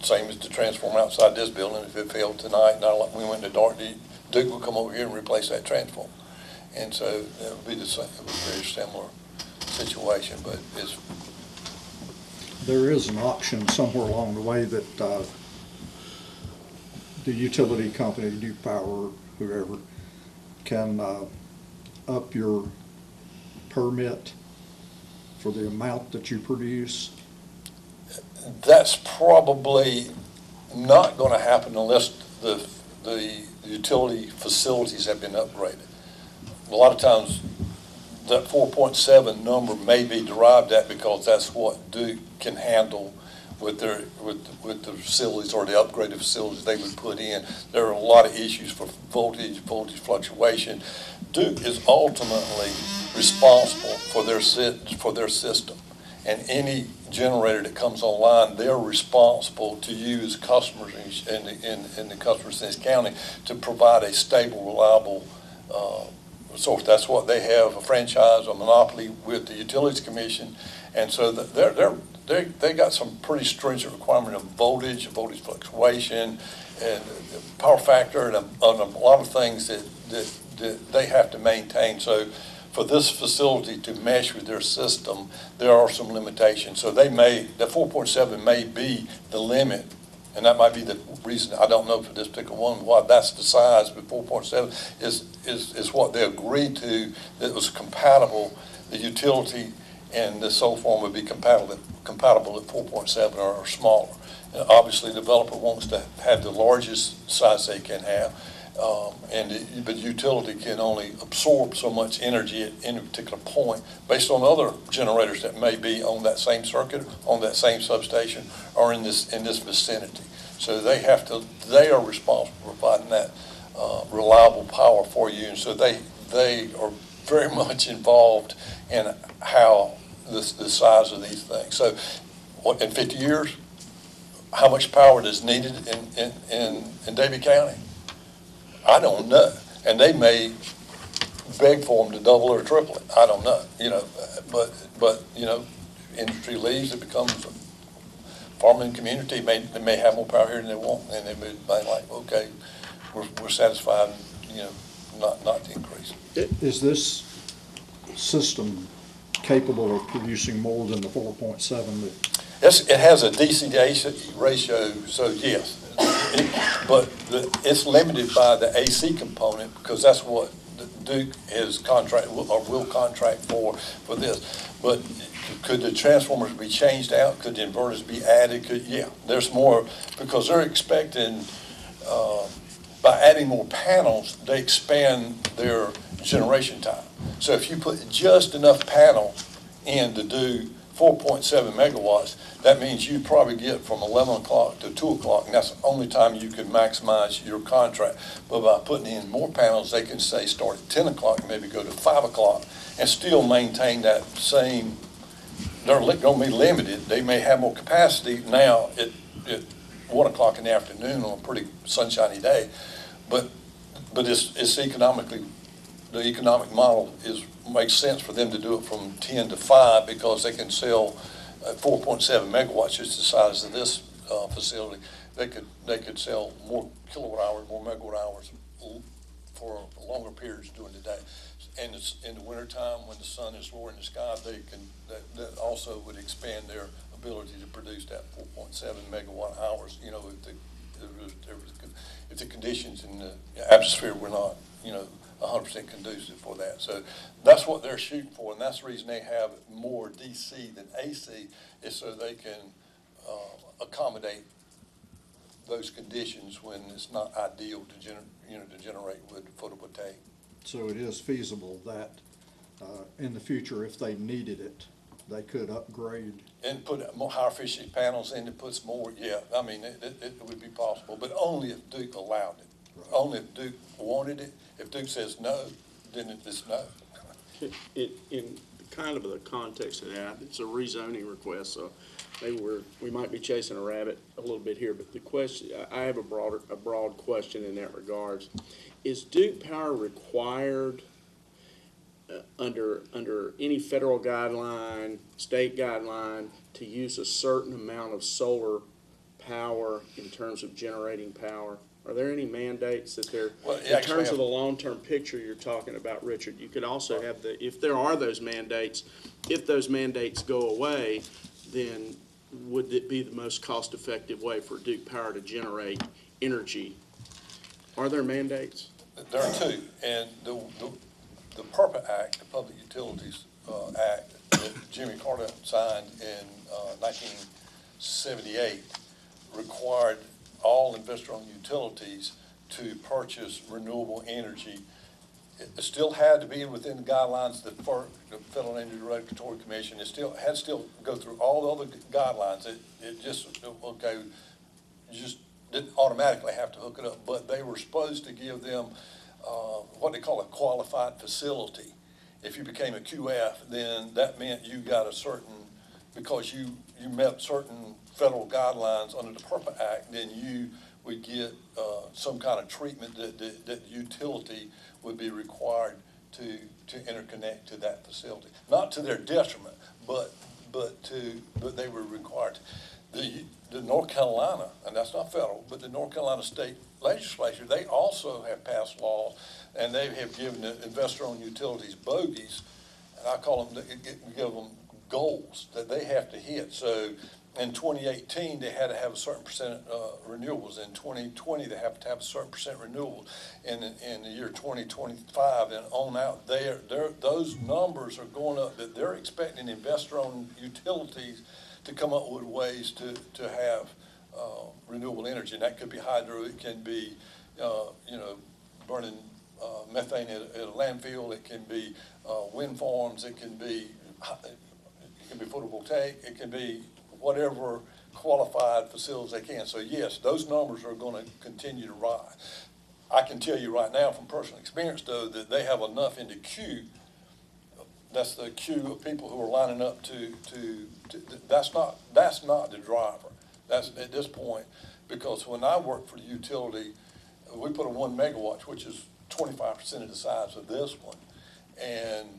same as the transformer outside this building. If it failed tonight, not like we went to dark, Duke will come over here and replace that transformer. And so that would be the same, it would be a very similar situation, but it's, There is an option somewhere along the way that the utility company, Duke Power, whoever, can up your permit for the amount that you produce. that's probably not gonna happen unless the utility facilities have been upgraded. A lot of times, that 4.7 number may be derived at because that's what Duke can handle with their, with the facilities or the upgraded facilities they would put in. There are a lot of issues for voltage fluctuation. Duke is ultimately responsible for their system. And any generator that comes online, they're responsible to you as customers in the customers in this county to provide a stable, reliable source. That's what they have, a franchise, a monopoly with the Utilities Commission. And so they got some pretty stringent requirement of voltage fluctuation, and power factor, and a lot of things that they have to maintain. So for this facility to mesh with their system, there are some limitations. So the 4.7 may be the limit, and that might be the reason, I don't know for this particular one, why that's the size, but 4.7 is what they agreed to, that was compatible. The utility and the solar farm would be compatible at 4.7 or smaller. And obviously, the developer wants to have the largest size they can have, but utility can only absorb so much energy at any particular point based on other generators that may be on that same circuit, on that same substation, or in this vicinity. So they are responsible for providing that reliable power for you, and so they are very much involved in how the size of these things. So, what, in 50 years, how much power is needed in Davie County? I don't know, and they may beg for them to double or triple it. I don't know, you know, but you know, industry leaves, it becomes a farming community. They may have more power here than they want, and they may be like, okay, we're satisfied, you know, not to increase. Is this system capable of producing more than the 4.7? It has a DC to AC ratio, so yes. But it's limited by the AC component because that's what Duke is contract or will contract for this. But could the transformers be changed out? Could the inverters be added? Yeah, there's more because they're expecting by adding more panels, they expand their generation time. So if you put just enough panels in to do 4.7 megawatts, that means you probably get from 11 o'clock to 2 o'clock, and that's the only time you can maximize your contract. But by putting in more panels, they can say start at 10 o'clock and maybe go to 5 o'clock and still maintain that same, they're going to be limited. They may have more capacity now at 1 o'clock in the afternoon on a pretty sunshiny day, but it's economically, the economic model makes sense for them to do it from 10 to 5 because they can sell 4.7 megawatts, just the size of this facility. They could sell more kilowatt hours, more megawatt hours for longer periods during the day. And it's in the wintertime when the sun is lower in the sky, that also would expand their ability to produce that 4.7 megawatt hours. You know, if the conditions in the atmosphere were not, you know, 100% conducive for that. So that's what they're shooting for, and that's the reason they have more DC than AC, is so they can accommodate those conditions when it's not ideal to generate with photovoltaic. So it is feasible that in the future, if they needed it, they could upgrade. And put more higher efficiency panels in, it puts more, yeah, I mean, it would be possible, but only if Duke allowed it. Right. Only if Duke wanted it. If Duke says no, then it's no. In kind of the context of that, it's a rezoning request, so we might be chasing a rabbit a little bit here, but the question, I have a broad question in that regards. Is Duke Power required under any federal guideline, state guideline, to use a certain amount of solar power in terms of generating power? Are there any mandates that there, Well, in terms of the long-term picture you're talking about, Richard? You could also have if there are those mandates, if those mandates go away, then would it be the most cost-effective way for Duke Power to generate energy? Are there mandates? There are two, and the PURPA Act, the Public Utilities Act, that Jimmy Carter signed in 1978, required all investor-owned utilities to purchase renewable energy. It still had to be within the guidelines of the Federal Energy Regulatory Commission. It still had to go through all the other guidelines. It just, okay, you just didn't automatically have to hook it up, but they were supposed to give them what they call a qualified facility. If you became a QF, then that meant you got a certain, because you met certain federal guidelines under the PURPA Act, then you would get some kind of treatment that the utility would be required to interconnect to that facility. Not to their detriment, but they were required to. The North Carolina, and that's not federal, but the North Carolina state legislature, they also have passed laws, and they have given the investor-owned utilities bogeys, and I call them, give them goals that they have to hit. So in 2018, they had to have a certain percent renewables. In 2020, they have to have a certain percent renewables. In the year 2025 and on out, those numbers are going up, that they're expecting investor-owned utilities to come up with ways to have renewable energy. And that could be hydro, it can be, burning methane at a landfill, it can be wind farms, it can be photovoltaic, it can be whatever qualified facilities they can. So yes, those numbers are going to continue to rise. I can tell you right now from personal experience, though, that they have enough in the queue. That's the queue of people who are lining up that's not the driver. That's at this point, because when I worked for the utility, we put a 1 megawatt, which is 25% of the size of this one, and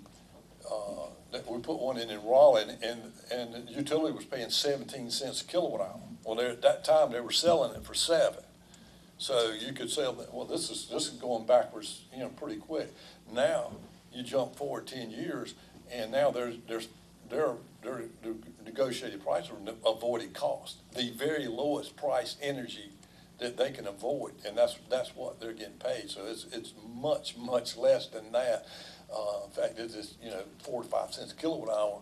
we put one in Raleigh, and the utility was paying 17 cents a kilowatt hour. Well, at that time they were selling it for 7. So you could sell that. Well, this is going backwards, pretty quick. Now you jump forward 10 years, and now their negotiated price are avoiding cost, the very lowest price energy that they can avoid, and that's what they're getting paid. So it's much less than that. In fact, it's 4 to 5 cents a kilowatt hour,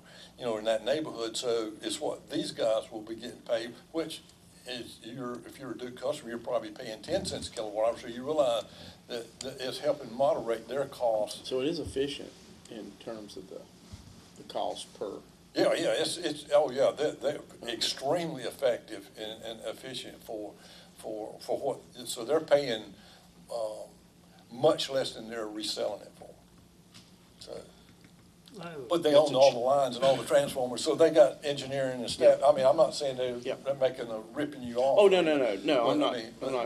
in that neighborhood. So it's what these guys will be getting paid, which is if you're a Duke customer, you're probably paying 10 cents a kilowatt hour. So you realize that it's helping moderate their costs. So it is efficient in terms of the cost per. Yeah, they're extremely effective and efficient for what. So they're paying much less than they're reselling it for. So, but they own all the lines and all the transformers, so they got engineering and staff. I mean, I'm not saying they're making ripping you off. Oh, no, I'm not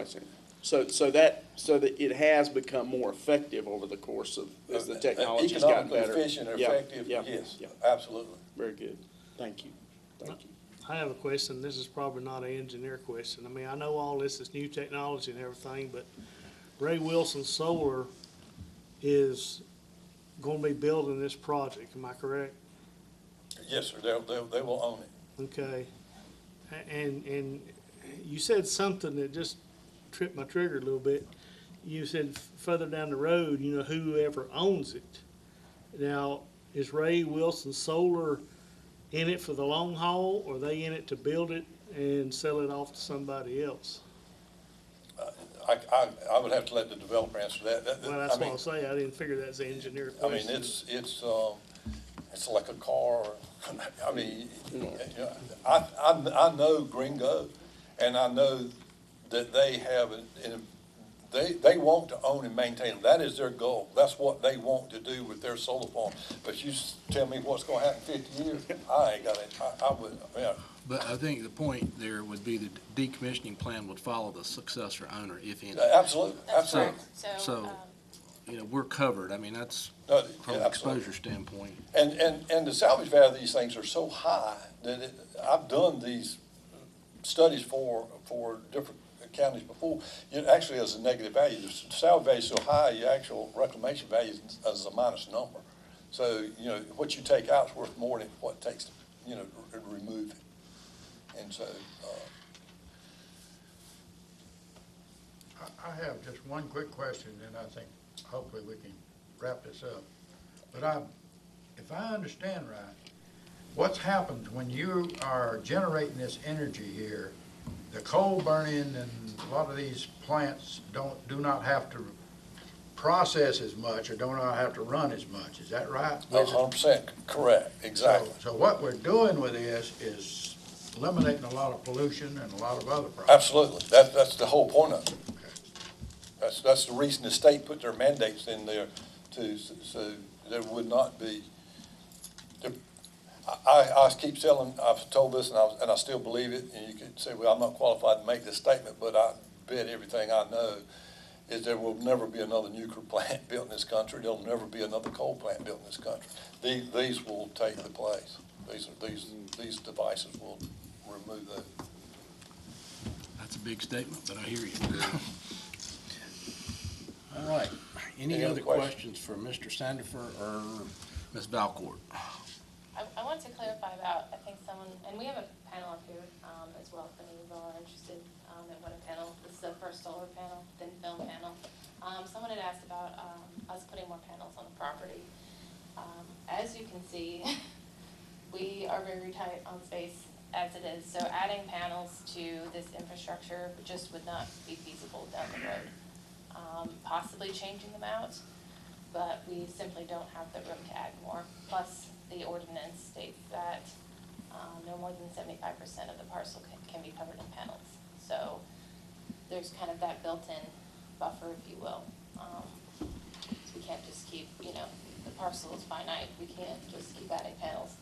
saying. So that it has become more effective over the course of as the technology's gotten better. Economically efficient, effective. Yes, absolutely. Very good. Thank you. I have a question. This is probably not an engineer question. I mean, I know all this is new technology and everything, but Ray Wilson Solar is going to be building this project. Am I correct? Yes, sir. They will own it. Okay. And you said something that just tripped my trigger a little bit. You said further down the road, whoever owns it. Now, is Ray Wilson Solar in it for the long haul, or are they in it to build it and sell it off to somebody else? I would have to let the developer answer that. Well, that's what I'll say. I didn't figure that's an engineer question. I mean, it's like a car. I mean, I know Gringo, and I know that they have they want to own and maintain them. That is their goal. That's what they want to do with their solar farm. But you tell me what's going to happen in 50 years, I ain't got it. I wouldn't. Yeah. But I think the point there would be the decommissioning plan would follow the successor owner, if any. Absolutely, That's absolutely. correct. So we're covered. I mean, that's No, from yeah, an absolutely. exposure standpoint. And the salvage value of these things are so high that I've done these studies for different counties before. Actually, as a negative value, the salvage value is so high, your actual reclamation value is a minus number. So, what you take out is worth more than what it takes to, remove it. And so, I have just one quick question, and I think hopefully we can wrap this up. But if I understand right, what's happened when you are generating this energy here, the coal burning and a lot of these plants do not have to process as much or do not have to run as much. Is that right? 100% correct, exactly. So what we're doing with this is eliminating a lot of pollution and a lot of other problems. Absolutely. That's the whole point of it. That's the reason the state put their mandates in there so there would not be. I keep telling, I've told this and I still believe it, and you could say, well, I'm not qualified to make this statement, but I bet everything I know is there will never be another nuclear plant built in this country. There'll never be another coal plant built in this country. These will take the place. These devices will remove those. That's a big statement, but I hear you. All right. Any other questions for Mr. Sandifer or Ms. Valcourt? I want to clarify about, I think someone, and we have a panel up here as well, if any of you all are interested in what a panel, this is the first solar panel, thin film panel. Someone had asked about us putting more panels on the property. As you can see, we are very tight on space as it is, so adding panels to this infrastructure just would not be feasible down the road. Possibly changing them out, but we simply don't have the room to add more. Plus, the ordinance states that no more than 75% of the parcel can be covered in panels. So there's kind of that built-in buffer, if you will. We can't just keep, the parcel is finite. We can't just keep adding panels.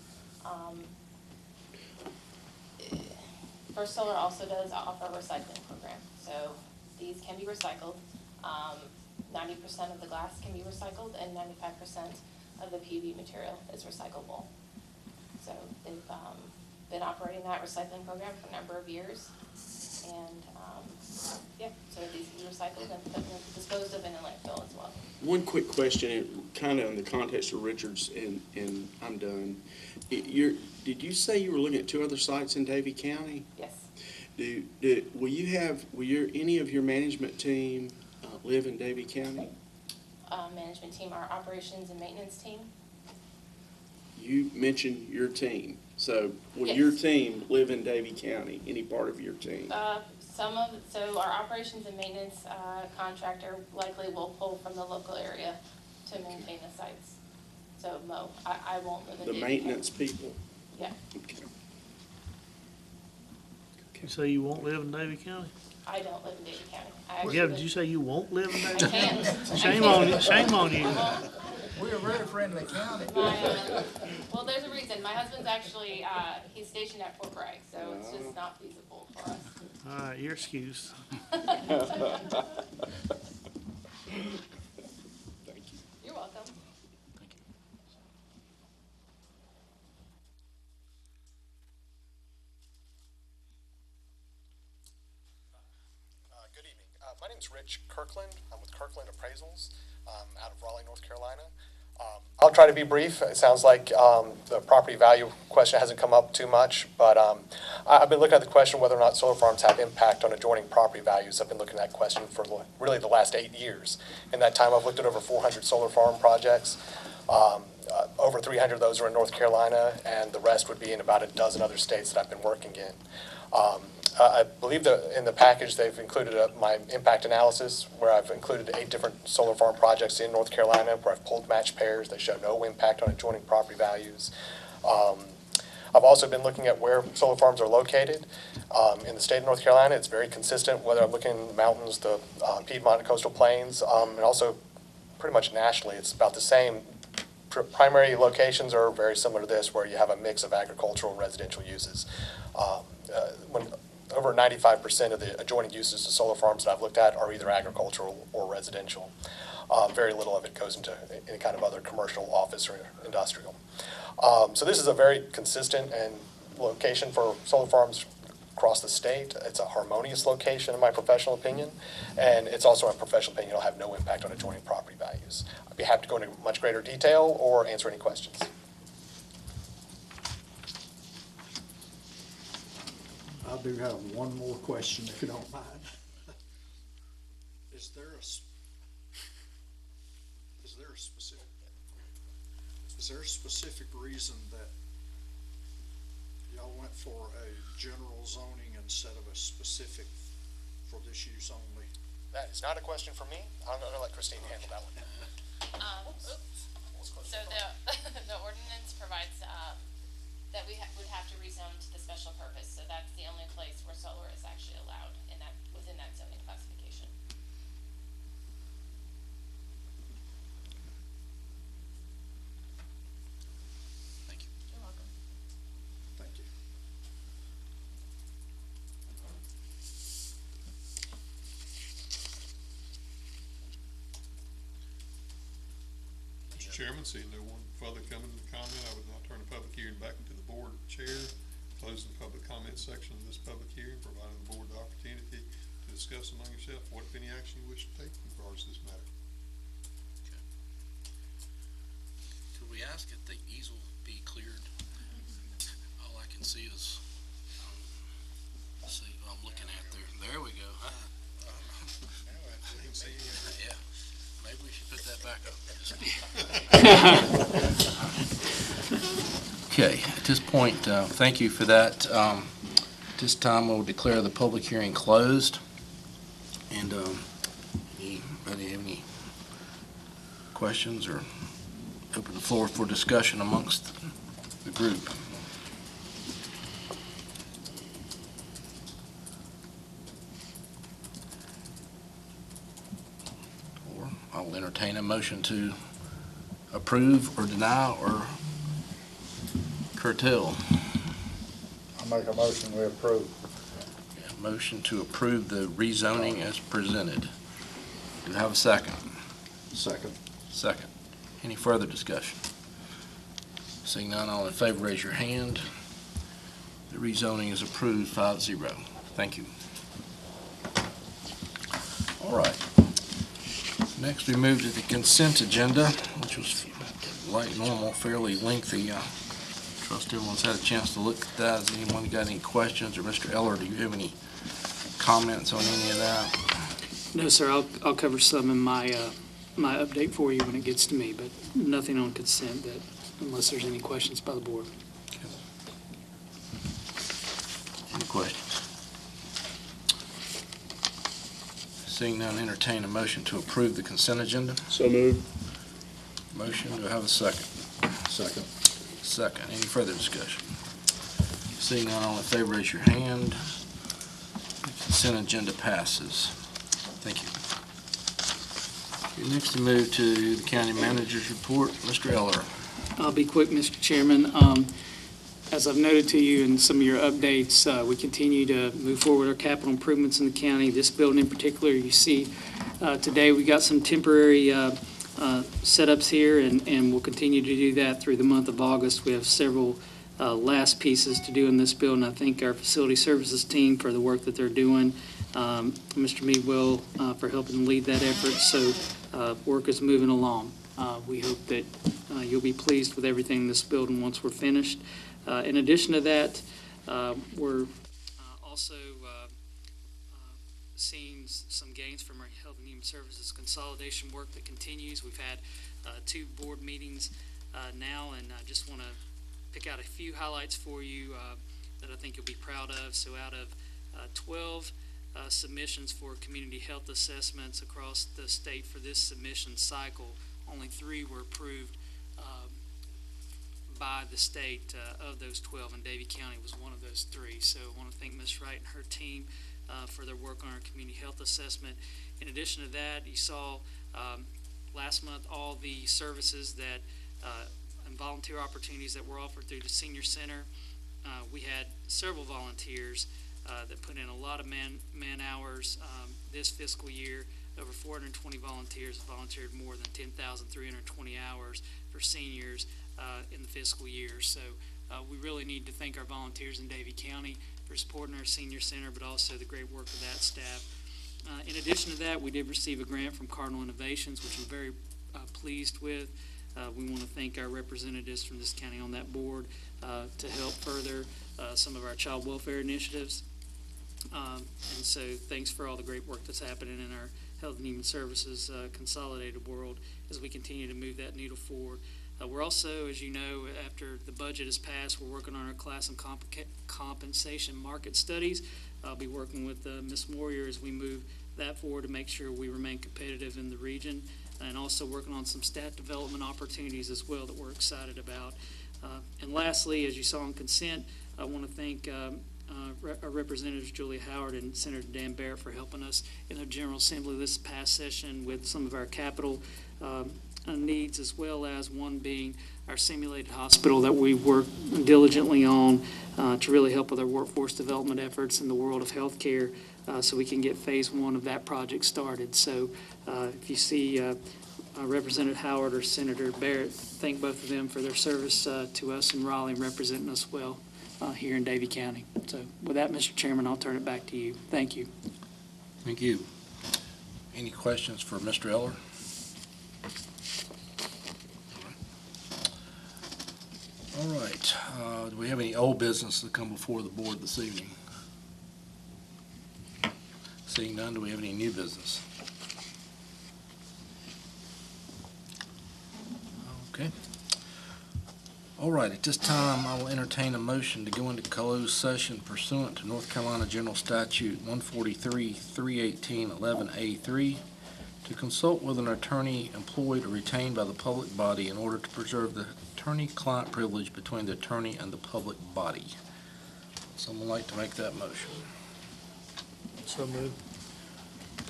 First Solar also does offer a recycling program. So these can be recycled. 90% of the glass can be recycled and 95% of the PV material is recyclable. So they've been operating that recycling program for a number of years. And so these can be recycled and disposed of in a landfill as well. One quick question, kind of in the context of Richards, and I'm done. Did you say you were looking at 2 other sites in Davie County? Yes. Will any of your management team live in Davie County? Management team, our operations and maintenance team. You mentioned your team. So will Yes. your team live in Davie County, any part of your team? So our operations and maintenance contractor likely will pull from the local area to maintain the sites. So I won't live in The Davie maintenance County. people? Yeah. Okay. You say you won't live in Davie County? I don't live in Davie County. I actually Yeah, live- did you say you won't live in I Davie County? can't. Shame on you, shame on you. We're a very friendly county. Well, there's a reason. My husband's actually, he's stationed at Fort Bragg, so it's just not feasible for us. All right, your excuse. Thank you. You're welcome. Good evening. My name's Rich Kirkland. I'm with Kirkland Appraisals out of Raleigh, North Carolina. I'll try to be brief. It sounds like the property value question hasn't come up too much, but I've been looking at the question whether or not solar farms have impact on adjoining property values. I've been looking at that question for really the last 8 years. In that time, I've looked at over 400 solar farm projects. Over 300 of those are in North Carolina, and the rest would be in about a dozen other states that I've been working in. I believe that in the package they've included my impact analysis, where I've included 8 different solar farm projects in North Carolina where I've pulled match pairs. They show no impact on adjoining property values. I've also been looking at where solar farms are located. In the state of North Carolina, it's very consistent, whether I'm looking in the mountains, the Piedmont and coastal plains, and also pretty much nationally, it's about the same. Primary locations are very similar to this, where you have a mix of agricultural and residential uses. Over over 95% of the adjoining uses to solar farms that I've looked at are either agricultural or residential. Very little of it goes into any kind of other commercial, office, or industrial. So this is a very consistent and location for solar farms across the state. It's a harmonious location, in my professional opinion, and it's also, in my professional opinion, it'll have no impact on adjoining property values. I'd be happy to go into much greater detail or answer any questions. I do have one more question, if you don't mind. Is there a specific reason that y'all went for a general zoning instead of a specific for this use only? That is not a question for me. I'm going to let Christine handle that one. So the ordinance provides, that we would have to rezone to the special purpose, so that's the only place where solar is actually allowed in that, within that zoning classification. Thank you. You're welcome. Thank you. Mr. Chairman, seeing no one further coming to comment, I would now turn the public hearing back into the board chair, closing the public comment section of this public hearing, providing the board the opportunity to discuss among yourself what, if any, action you wish to take in regards to this matter. Okay. Could we ask if the easel be cleared? All I can see is, see what I'm looking at there. There we go. Yeah. Maybe we should put that back up. Okay, at this point, thank you for that. At this time, we'll declare the public hearing closed. And anybody have any questions, or open the floor for discussion amongst the group? Or I will entertain a motion to approve or deny or curtail. I make a motion we approve. Motion to approve the rezoning as presented. Do I have a second? Second. Second. Any further discussion? Seeing none, all in favor, raise your hand. The rezoning is approved 5-0. Thank you. All right. Next, we move to the consent agenda, which was like normal, fairly lengthy. Trust everyone's had a chance to look at that. Has anyone got any questions? Or Mr. Eller, do you have any comments on any of that? No, sir, I'll cover some in my update for you when it gets to me, but nothing on consent that, unless there's any questions by the board. Any questions? Seeing none, entertain a motion to approve the consent agenda. So moved. Motion, do I have a second? Second. Second. Any further discussion? Seeing none, all in favor, raise your hand. The consent agenda passes. Thank you. Okay, next to move to the county manager's report. Mr. Eller. I'll be quick, Mr. Chairman. As I've noted to you in some of your updates, we continue to move forward our capital improvements in the county. This building in particular, you see today, we got some temporary setups here, and we'll continue to do that through the month of August. We have several last pieces to do in this building. I thank our facility services team for the work that they're doing. Mr. Meadwell for helping lead that effort. So work is moving along. We hope that you'll be pleased with everything in this building once we're finished. In addition to that, we're also seeing some gains from our Health and Human Services consolidation work that continues. We've had 2 board meetings now, and I just want to pick out a few highlights for you that I think you'll be proud of. So out of 12 submissions for community health assessments across the state for this submission cycle, only 3 were approved by the state. Of those 12, and Davie County was one of those 3. So I want to thank Ms. Wright and her team for their work on our community health assessment. In addition to that, you saw last month all the services that and volunteer opportunities that were offered through the senior center. We had several volunteers that put in a lot of man hours this fiscal year. Over 420 volunteers volunteered more than 10,320 hours for seniors in the fiscal year. So we really need to thank our volunteers in Davie County for supporting our senior center, but also the great work of that staff. In addition to that, we did receive a grant from Cardinal Innovations, which I'm very pleased with. We want to thank our representatives from this county on that board to help further some of our child welfare initiatives. And so thanks for all the great work that's happening in our Health and Human Services consolidated world as we continue to move that needle forward. We're also, as you know, after the budget is passed, we're working on our class and compensation market studies. I'll be working with Ms. Moyer as we move that forward to make sure we remain competitive in the region, and also working on some staff development opportunities as well that we're excited about. And lastly, as you saw in consent, I want to thank our Representatives Julia Howard and Senator Dan Barrett for helping us in the General Assembly this past session with some of our capital needs, as well as one being our simulated hospital that we work diligently on to really help with our workforce development efforts in the world of healthcare, so we can get phase one of that project started. So if you see Representative Howard or Senator Barrett, thank both of them for their service to us in Raleigh and representing us well here in Davie County. So with that, Mr. Chairman, I'll turn it back to you. Thank you. Thank you. Any questions for Mr. Eller? All right. Do we have any old business to come before the board this evening? Seeing none, do we have any new business? Okay. All right, at this time, I will entertain a motion to go into closed session pursuant to North Carolina General Statute 143-318-11A3 to consult with an attorney employed or retained by the public body in order to preserve the attorney-client privilege between the attorney and the public body. Someone like to make that motion? So moved.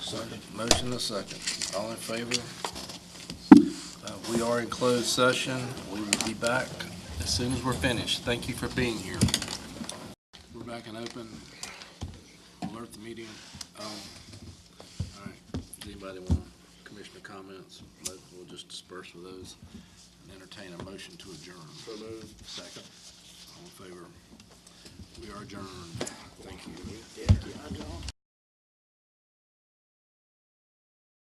Second. Motion and a second. All in favor? We are in closed session. We will be back as soon as we're finished. Thank you for being here. We're back and open. Alert the meeting. All right. Does anybody want commissioner comments? We'll just disperse with those and entertain a motion to adjourn. So moved. Second. All in favor? We are adjourned. Thank you.